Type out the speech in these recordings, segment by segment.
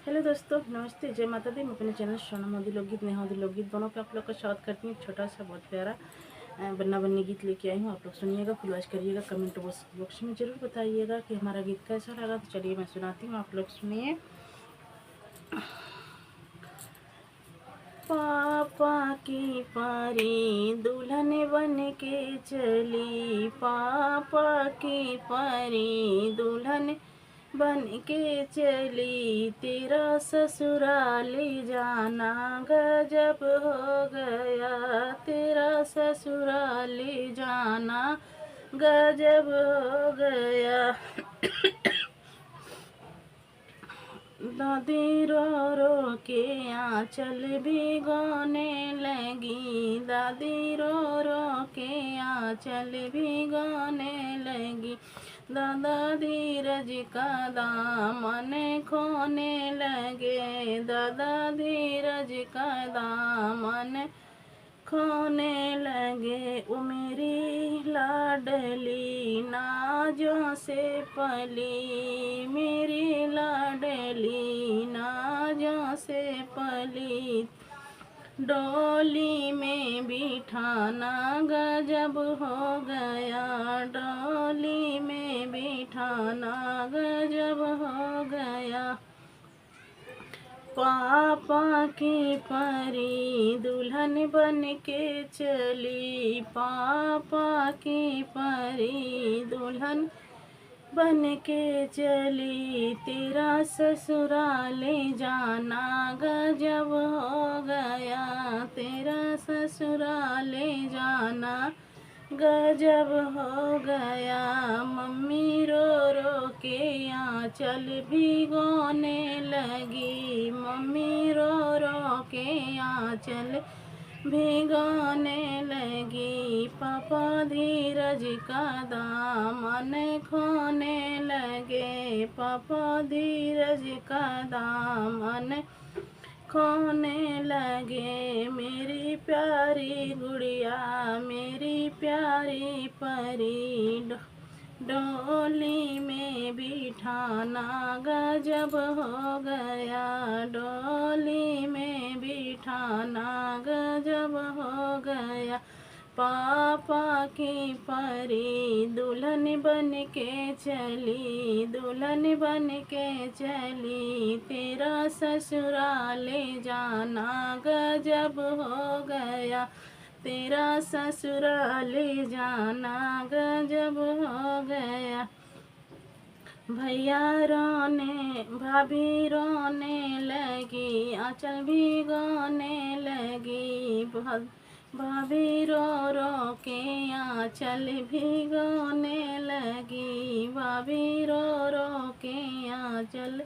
Hello दोस्तों, नमस्ते, जय माता दी। मैं अपने चैनल सोनम मोदी लोकगीत, नेहा मोदी लोकगीत दोनों पे आप लोग का स्वागत करती हूँ। छोटा सा बहुत प्यारा बन्ना बन्नी गीत लेके आई हूँ। आप लोग सुनिएगा, फुल वॉच करिएगा, कमेंट बॉक्स में ज़रूर बताइएगा कि हमारा गीत कैसा लगा। तो चलिए मैं सुनाती हूँ, आप लोग सुनिए। पापा की परी दुल्हन बन के चली, पापा की परी दुल्हन बन के चली, तेरा ससुराल जाना गजब हो गया, तेरा ससुराल जाना गजब हो गया। दादी रो रो के आंचल भिगोने लगी, दादी रो रो के आंचल भिगोने लगी, दादा धीरज का दामन खोने लगे, दादा धीरज का दामन खोने लगे। ओ मेरी लाडली नाजों से पली, मेरी लाडली नाजों से पली, डोली में बिठाना गजब हो गया, डोली में बिठाना गजब हो गया। पापा की परी दुल्हन बन के चली, पापा की परी दुल्हन बन के चली, तेरा ससुराल जाना गजब हो गया, तेरा ससुराल जाना गजब हो गया। मम्मी रो रो के आंचल भिगोने लगी, मम्मी रो रो के आंचल भिगोने लगी, पापा धीरज का दामन खोने लगे, पापा धीरज का दामन खोने लगे। मेरी प्यारी गुड़िया, मेरी प्यारी परी डोली में बिठाना गजब हो गया, डोली में बिठाना गजब हो गया। पापा की परी दुल्हन बन के चली, दुल्हन बन के चली, तेरा ससुराल जाना गजब हो गया, तेरा ससुराल जाना गजब हो गया। भैया रोने भाभी रोने लगी, आंचल भिगोने लगी, भाभी रो रो के आंचल भिगोने लगी, भाभी रो रो के आंचल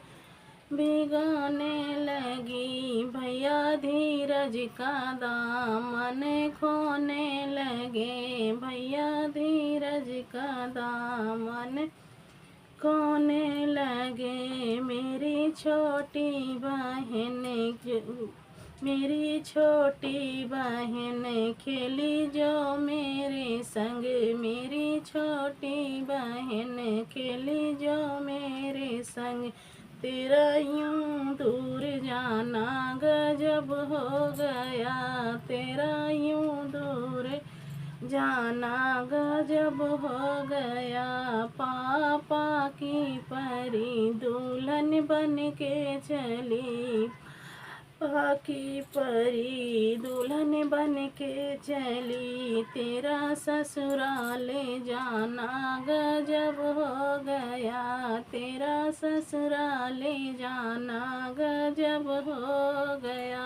भिगोने लगी, भैया धीरज का दामन खोने लगे, भैया धीरज का दामन खोने लगे। मेरी छोटी बहन, मेरी छोटी बहन खेली जो मेरे संग, मेरी छोटी बहन खेली जो मेरे संग, तेरा यूं दूर जाना गजब हो गया, तेरा यूं दूर जाना गजब हो गया। पापा की परी दुल्हन बन के चली, पापा की परी दुल्हन बन के चली, तेरा ससुराल जाना गजब हो गया, तेरा ससुराल जाना गजब हो गया।